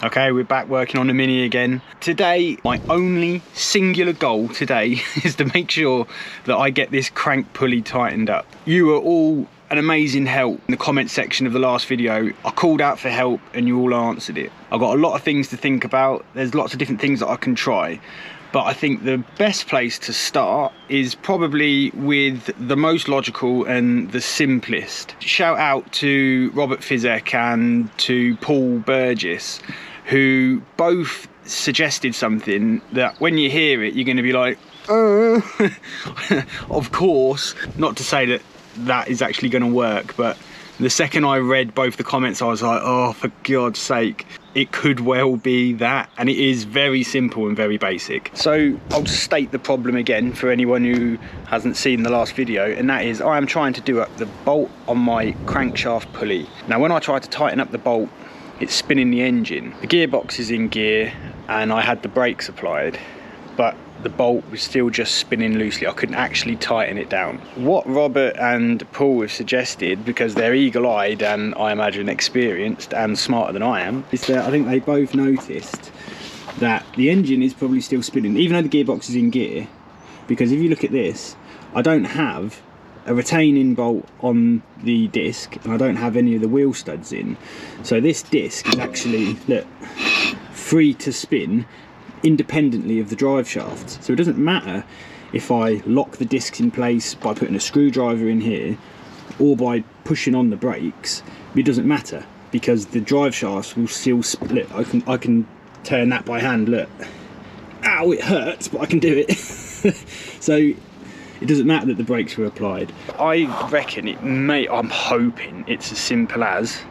Okay, we're back working on the Mini again. Today, my only singular goal today is to make sure that I get this crank pulley tightened up. You were all an amazing help in the comment section of the last video. I called out for help and you all answered it. I've got a lot of things to think about. There's lots of different things that I can try. But I think the best place to start is probably with the most logical and the simplest. Shout out to Robert Fizek and to Paul Burgess, who both suggested something that when you hear it, you're going to be like, of course. Not to say that that is actually going to work, but the second I read both the comments, I was like, oh, for God's sake, it could well be that. And it is very simple and very basic. So I'll state the problem again for anyone who hasn't seen the last video, and that is I am trying to do up the bolt on my crankshaft pulley. Now, when I try to tighten up the bolt, it's spinning the engine. The gearbox is in gear and I had the brakes applied, but the bolt was still just spinning loosely. I couldn't actually tighten it down. What Robert and Paul have suggested, because they're eagle-eyed and I imagine experienced and smarter than I am, is that I think they both noticed that the engine is probably still spinning, even though the gearbox is in gear. Because if you look at this, I don't have a retaining bolt on the disc and I don't have any of the wheel studs in. So this disc is actually, look, free to spin independently of the drive shaft. So it doesn't matter if I lock the discs in place by putting a screwdriver in here or by pushing on the brakes. It doesn't matter because the drive shafts will still split. I can turn that by hand, look. Ow, it hurts, but I can do it. So it doesn't matter that the brakes were applied. I reckon it may, I'm hoping it's as simple as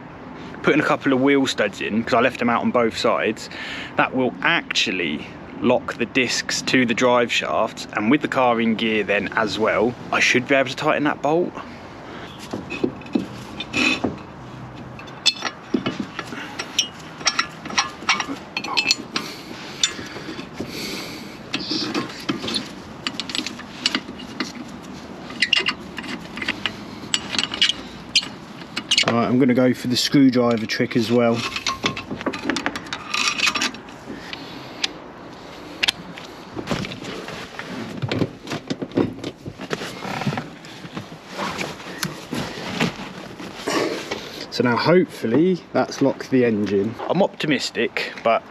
putting a couple of wheel studs in, because I left them out on both sides. That will actually lock the discs to the drive shafts, and with the car in gear then as well, I should be able to tighten that bolt. Right, I'm going to go for the screwdriver trick as well. So now hopefully that's locked the engine. I'm optimistic, but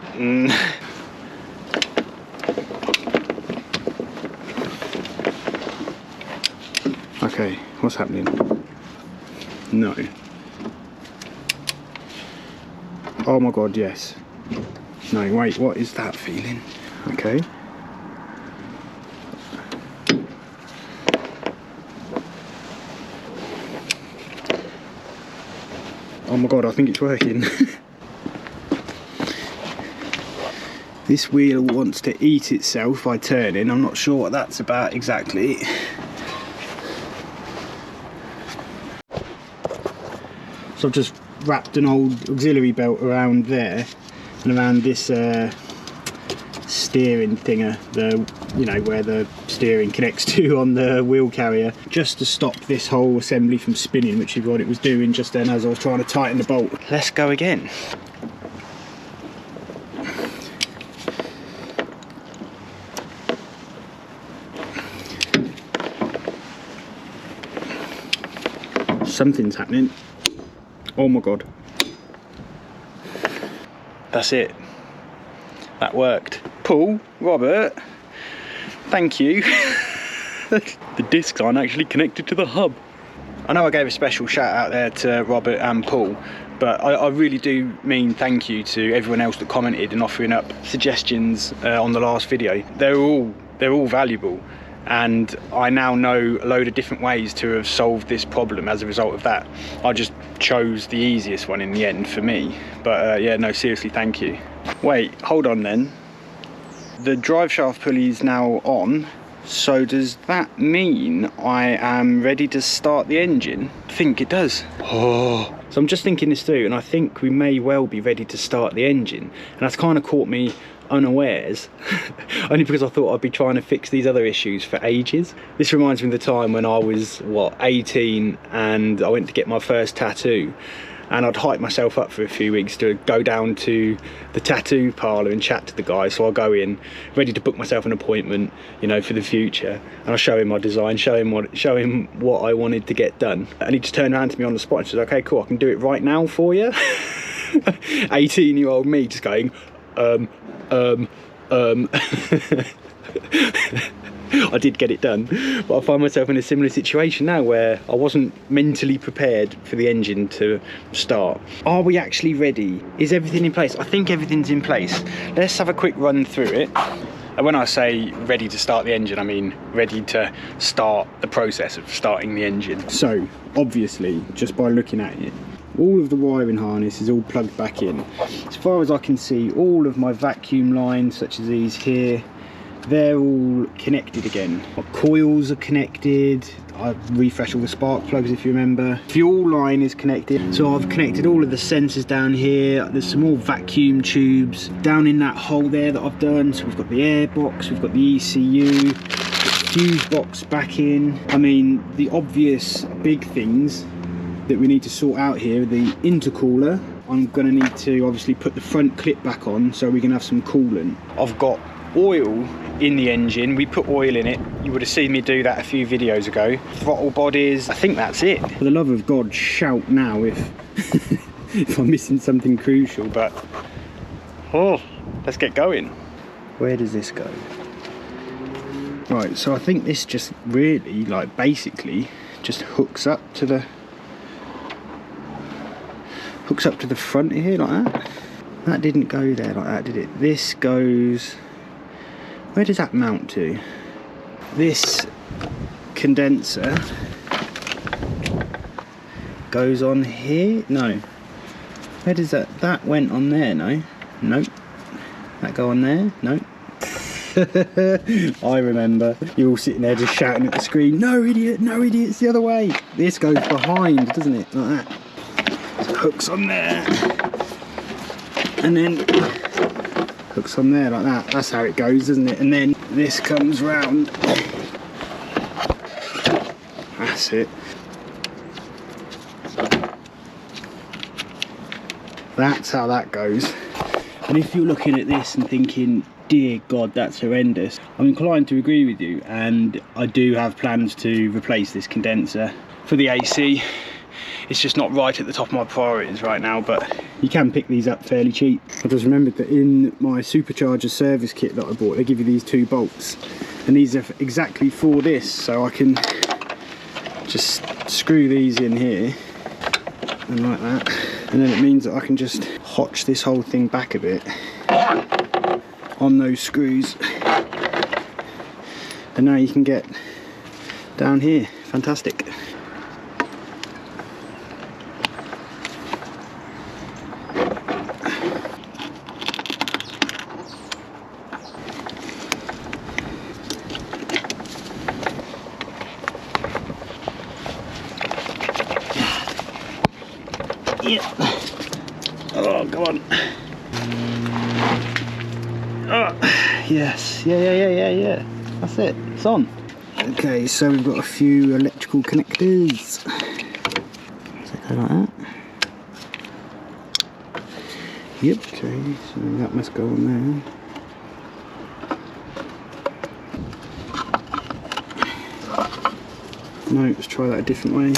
okay, what's happening? No. Oh my God, yes. No, wait, what is that feeling? Okay. Oh my God, I think it's working. This wheel wants to eat itself by turning. I'm not sure what that's about exactly. So I've just wrapped an old auxiliary belt around there and around this steering thinger, you know, where the steering connects to on the wheel carrier, just to stop this whole assembly from spinning, which is what it was doing just then as I was trying to tighten the bolt. Let's go again. Something's happening. Oh my God. That's it. That worked. Paul, Robert, thank you. The discs aren't actually connected to the hub. I know I gave a special shout out there to Robert and Paul, but I really do mean thank you to everyone else that commented and offering up suggestions on the last video. They're all valuable. And I now know a load of different ways to have solved this problem as a result of that. I just chose the easiest one in the end for me. But yeah, no, seriously, thank you. Wait, hold on then. The drive shaft pulley is now on. So does that mean I am ready to start the engine? I think it does. Oh. So I'm just thinking this through, and I think we may well be ready to start the engine. And that's kind of caught me unawares, only because I thought I'd be trying to fix these other issues for ages. This reminds me of the time when I was, what, 18, and I went to get my first tattoo, and I'd hype myself up for a few weeks to go down to the tattoo parlour and chat to the guy. So I'll go in ready to book myself an appointment, you know, for the future, and I'll show him my design, show him what I wanted to get done, and he just turned around to me on the spot and says, okay, cool, I can do it right now for you. 18-year-old me just going I did get it done, but I find myself in a similar situation now where I wasn't mentally prepared for the engine to start. Are we actually ready? Is everything in place? I think everything's in place. Let's have a quick run through it. And when I say ready to start the engine, I mean ready to start the process of starting the engine. So obviously, just by looking at it, all of the wiring harness is all plugged back in. As far as I can see, all of my vacuum lines, such as these here, they're all connected again. My coils are connected. I've refreshed all the spark plugs, if you remember. Fuel line is connected. So I've connected all of the sensors down here. There's some more vacuum tubes down in that hole there that I've done. So we've got the air box, we've got the ECU, fuse box back in. I mean, the obvious big things that we need to sort out here, the intercooler. I'm gonna need to obviously put the front clip back on so we can have some coolant. I've got oil in the engine. We put oil in it. You would have seen me do that a few videos ago. Throttle bodies. I think that's it. For the love of God, shout now if if I'm missing something crucial, but oh, let's get going. Where does this go? Right, so I think this just really, like, basically just hooks up to the front here like that. That didn't go there like that, did it? This goes, where does that mount to? This condenser goes on here. No, where does that went on there? No, nope. That go on there? No. I remember you all sitting there just shouting at the screen, no idiot, no idiot, it's the other way. This goes behind, doesn't it? Like that. So it hooks on there, and then hooks on there like that. That's how it goes, doesn't it? And then this comes round. That's it. That's how that goes. And if you're looking at this and thinking, dear God, that's horrendous, I'm inclined to agree with you, and I do have plans to replace this condenser for the AC. It's just not right at the top of my priorities right now, but you can pick these up fairly cheap. I just remembered that in my supercharger service kit that I bought, they give you these 2 bolts, and these are exactly for this, so I can just screw these in here and like that, and then it means that I can just hotch this whole thing back a bit on those screws, and now you can get down here. Fantastic. Yeah. Oh, go on. Oh, yes. Yeah. That's it. It's on. Okay, so we've got a few electrical connectors. Does it go like that? Yep. Okay, so that must go on there. No, let's try that a different way.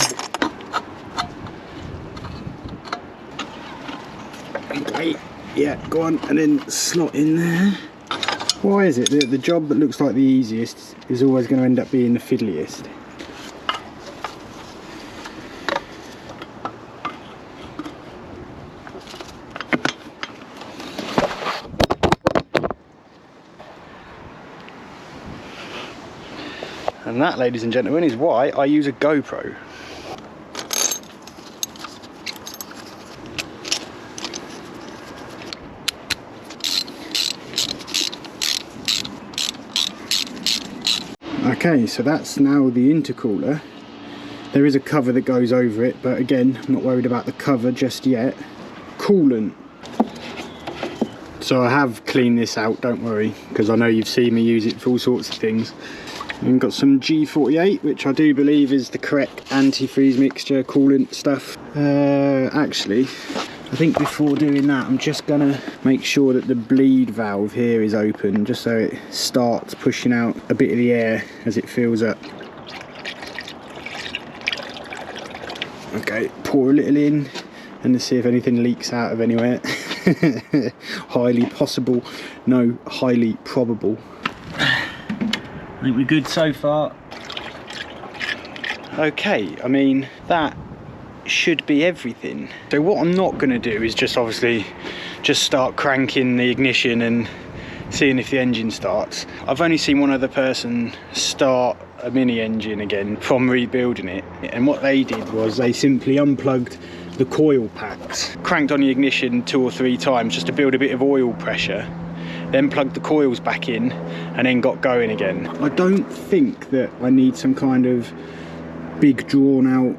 Okay, yeah, go on, and then slot in there. Why is it that the job that looks like the easiest is always going to end up being the fiddliest? And that, ladies and gentlemen, is why I use a GoPro. Okay, so that's now the intercooler. There is a cover that goes over it, but again, I'm not worried about the cover just yet. Coolant. So I have cleaned this out, don't worry, because I know you've seen me use it for all sorts of things. And got some G48, which I do believe is the correct antifreeze mixture coolant stuff. Actually, I think before doing that, I'm just gonna make sure that the bleed valve here is open, just so it starts pushing out a bit of the air as it fills up. Okay, pour a little in and let's see if anything leaks out of anywhere. Highly possible, no, highly probable. I think we're good so far. Okay, I mean, that should be everything. So what I'm not going to do is just obviously just start cranking the ignition and seeing if the engine starts. I've only seen one other person start a Mini engine again from rebuilding it, and what they did was they simply unplugged the coil packs, cranked on the ignition 2 or 3 times just to build a bit of oil pressure, then plugged the coils back in and then got going again. I don't think that I need some kind of big drawn out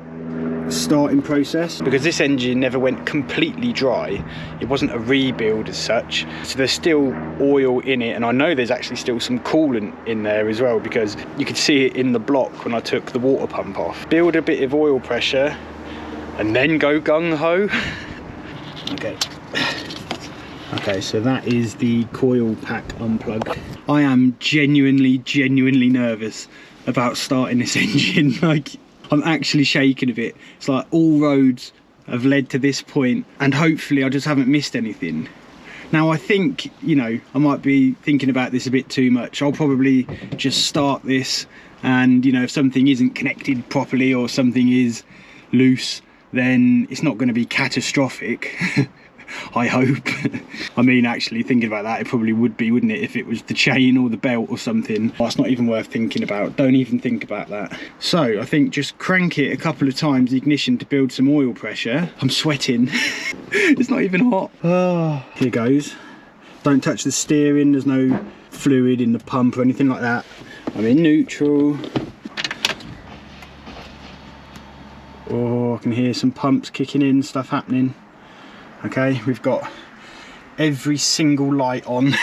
starting process, because this engine never went completely dry. It wasn't a rebuild as such, so there's still oil in it, and I know there's actually still some coolant in there as well, because you could see it in the block when I took the water pump off. Build a bit of oil pressure and then go gung-ho. Okay, so that is the coil pack unplugged. I am genuinely nervous about starting this engine. Like, I'm actually shaking a bit. It's like all roads have led to this point, and hopefully I just haven't missed anything. Now, I think, you know, I might be thinking about this a bit too much. I'll probably just start this, and, you know, if something isn't connected properly or something is loose, then it's not going to be catastrophic. I hope. I mean, actually thinking about that, it probably would be, wouldn't it, if it was the chain or the belt or something. Oh, it's not even worth thinking about. Don't even think about that. So I think just crank it a couple of times, the ignition, to build some oil pressure. I'm sweating. It's not even hot. Oh, here goes. Don't touch the steering. There's no fluid in the pump or anything like that. I'm in neutral. Oh, I can hear some pumps kicking in, stuff happening. Okay, we've got every single light on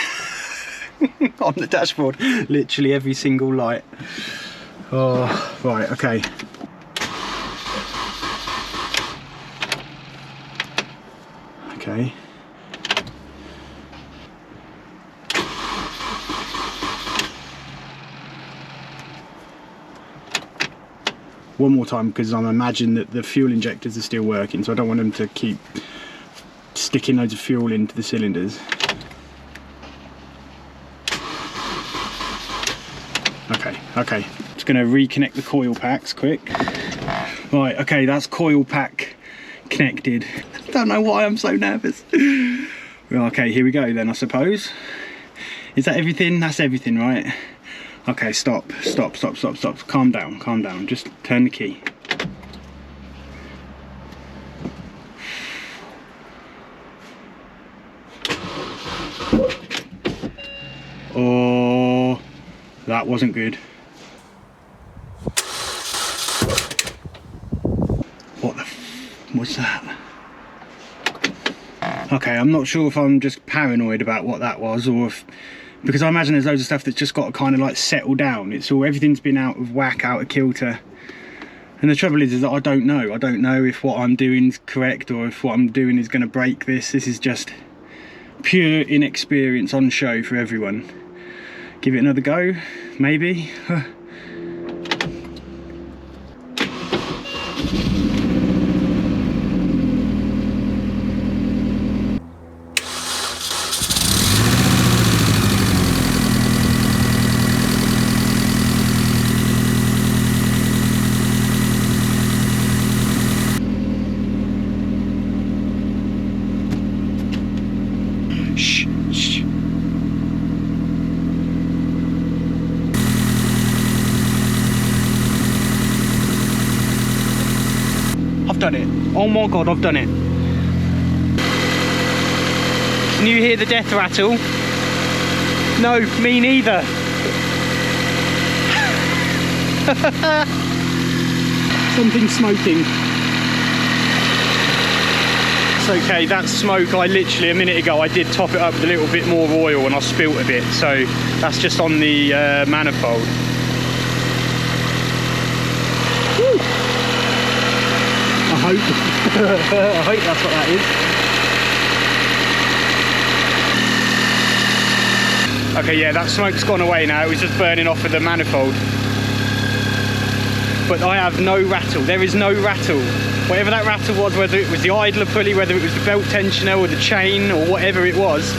on the dashboard, literally every single light. Oh, right, okay. Okay. One more time, because I'm imagining that the fuel injectors are still working, so I don't want them to keep sticking loads of fuel into the cylinders. Okay, just gonna reconnect the coil packs quick. Right, okay, that's coil pack connected. I don't know why I'm so nervous. Okay, here we go then, I suppose. Is that everything? That's everything, right? Okay, stop. Calm down, just turn the key. Oh, that wasn't good. What the what's that? Okay, I'm not sure if I'm just paranoid about what that was, or if, because I imagine there's loads of stuff that's just got to kind of like settle down. It's all, everything's been out of whack, out of kilter. And the trouble is that I don't know. I don't know if what I'm doing is correct, or if what I'm doing is going to break this. This is just pure inexperience on show for everyone. Give it another go, maybe. Shh. I've done it. Oh my god, I've done it. Can you hear the death rattle? No, me neither. Something's smoking. It's okay, that's smoke. I literally, a minute ago, I did top it up with a little bit more oil and I spilt a bit, so that's just on the manifold. hope. I hope that's what that is. Okay, yeah, that smoke's gone away now. It was just burning off of the manifold. But I have no rattle. There is no rattle. Whatever that rattle was, whether it was the idler pulley, whether it was the belt tensioner or the chain or whatever it was,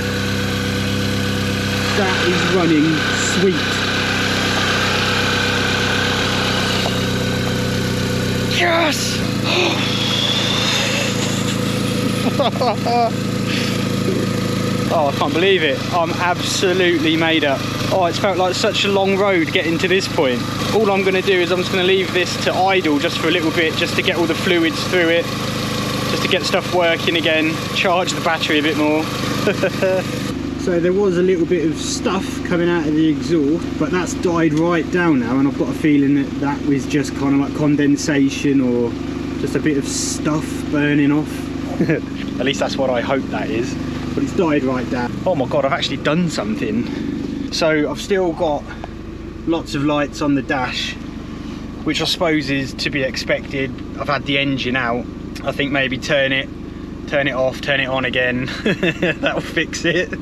that is running sweet. Yes! Oh, I can't believe it. I'm absolutely made up. Oh, it's felt like such a long road getting to this point. All I'm going to do is I'm just going to leave this to idle just for a little bit, just to get all the fluids through it, just to get stuff working again, charge the battery a bit more. So there was a little bit of stuff coming out of the exhaust, but that's died right down now, and I've got a feeling that that was just kind of like condensation or just a bit of stuff burning off. At least that's what I hope that is. But it's died right down. Oh my god, I've actually done something. So I've still got lots of lights on the dash, which I suppose is to be expected. I've had the engine out. I think maybe turn it off, turn it on again. That'll fix it.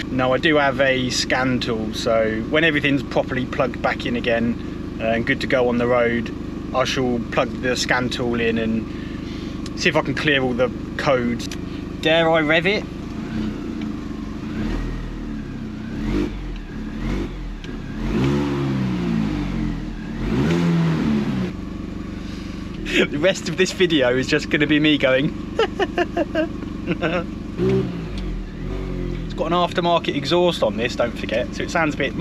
No, I do have a scan tool, so when everything's properly plugged back in again and good to go on the road, I shall plug the scan tool in and see if I can clear all the codes. Dare I rev it? The rest of this video is just going to be me going. It's got an aftermarket exhaust on this, don't forget, so it sounds a bit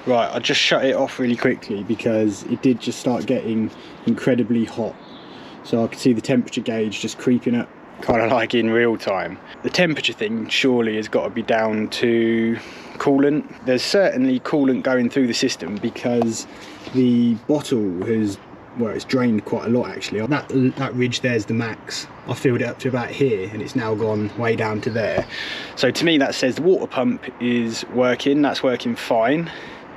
Right, I just shut it off really quickly because it did just start getting incredibly hot. So I could see the temperature gauge just creeping up, kind of like in real time. The temperature thing surely has got to be down to coolant. There's certainly coolant going through the system because the bottle has, well, it's drained quite a lot actually. That ridge there's the max. I filled it up to about here and it's now gone way down to there. So to me that says the water pump is working. That's working fine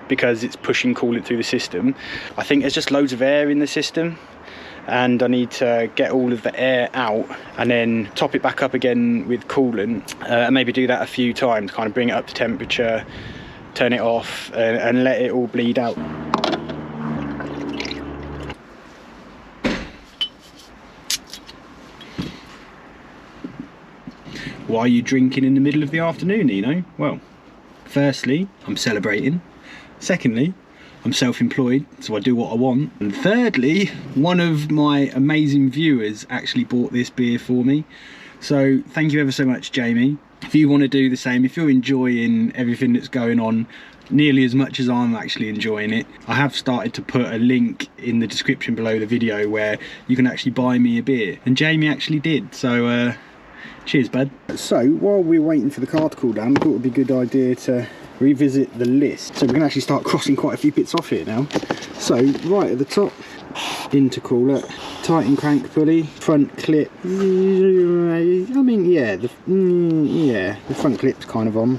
because it's pushing coolant through the system. I think there's just loads of air in the system, and I need to get all of the air out and then top it back up again with coolant, and maybe do that a few times, kind of bring it up to temperature, turn it off and let it all bleed out. Why are you drinking in the middle of the afternoon, Nino? Well, firstly, I'm celebrating. Secondly, I'm self-employed, so I do what I want. And thirdly, one of my amazing viewers actually bought this beer for me. So thank you ever so much, Jamie. If you want to do the same, if you're enjoying everything that's going on nearly as much as I'm actually enjoying it, I have started to put a link in the description below the video where you can actually buy me a beer. And Jamie actually did, so cheers, bud. So while we're waiting for the car to cool down, I thought it would be a good idea to revisit the list. So we can actually start crossing quite a few bits off here now. So right at the top, intercooler, Titan crank pulley, front clip. I mean, yeah, the front clip's kind of on.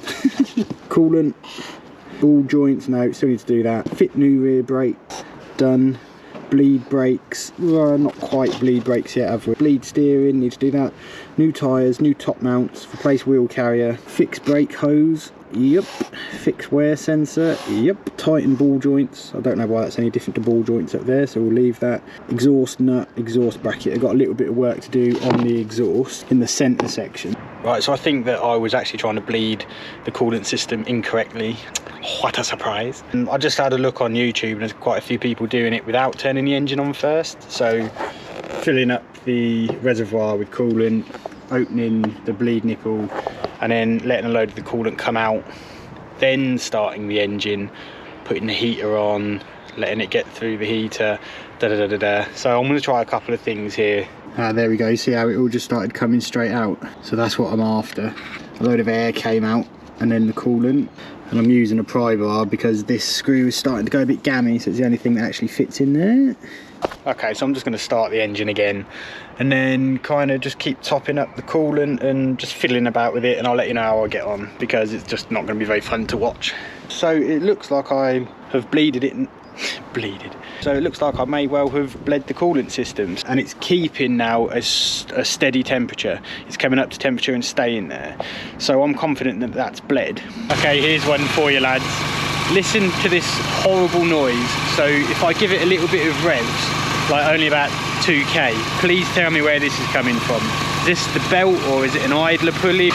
Coolant, ball joints, no, still need to do that. Fit new rear brake, done. Bleed brakes, well, not quite bleed brakes yet, have we? Bleed steering, need to do that. New tyres, new top mounts, replace wheel carrier, fix brake hose, yep. Fix wear sensor, yep. Tighten ball joints, I don't know why that's any different to ball joints up there, so we'll leave that. Exhaust nut, exhaust bracket, I've got a little bit of work to do on the exhaust in the centre section. Right, so I think that I was actually trying to bleed the coolant system incorrectly. What a surprise. And I just had a look on YouTube and there's quite a few people doing it without turning the engine on first. So filling up the reservoir with coolant, opening the bleed nipple and then letting a load of the coolant come out, then starting the engine, putting the heater on, letting it get through the heater, So I'm going to try a couple of things here. There we go, you see how it all just started coming straight out. So that's what I'm after. A load of air came out and then the coolant. and I'm using a pry bar because this screw is starting to go a bit gammy, so it's the only thing that actually fits in there. Okay, so I'm just going to start the engine again and then kind of just keep topping up the coolant and just fiddling about with it, and I'll let you know how I get on because it's just not going to be very fun to watch. So it looks like I have bleeded it. So it looks like I may well have bled the coolant systems, and it's keeping now a steady temperature. It's coming up to temperature and staying there. So I'm confident that that's bled. Okay, here's one for you lads. Listen to this horrible noise. So if I give it a little bit of revs, like only about 2k, please tell me where this is coming from. Is this the belt or is it an idler pulley?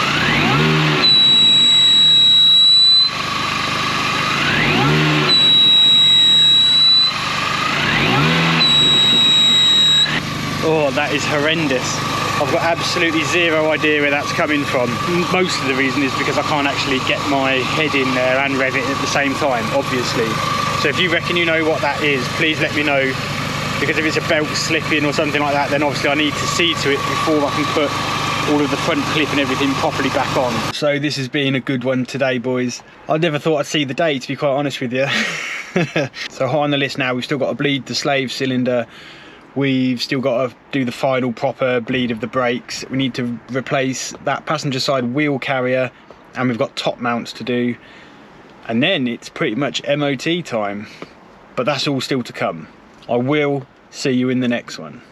Oh, that is horrendous. I've got absolutely zero idea where that's coming from. Most of the reason is because I can't actually get my head in there and rev it at the same time, obviously. So if you reckon you know what that is, please let me know, because if it's a belt slipping or something like that, then obviously I need to see to it before I can put all of the front clip and everything properly back on. So this has been a good one today, boys. I never thought I'd see the day, to be quite honest with you. So high on the list now, we've still got to bleed the slave cylinder. We've still got to do the final proper bleed of the brakes. We need to replace that passenger side wheel carrier, and we've got top mounts to do. And then it's pretty much MOT time. But that's all still to come. I will see you in the next one.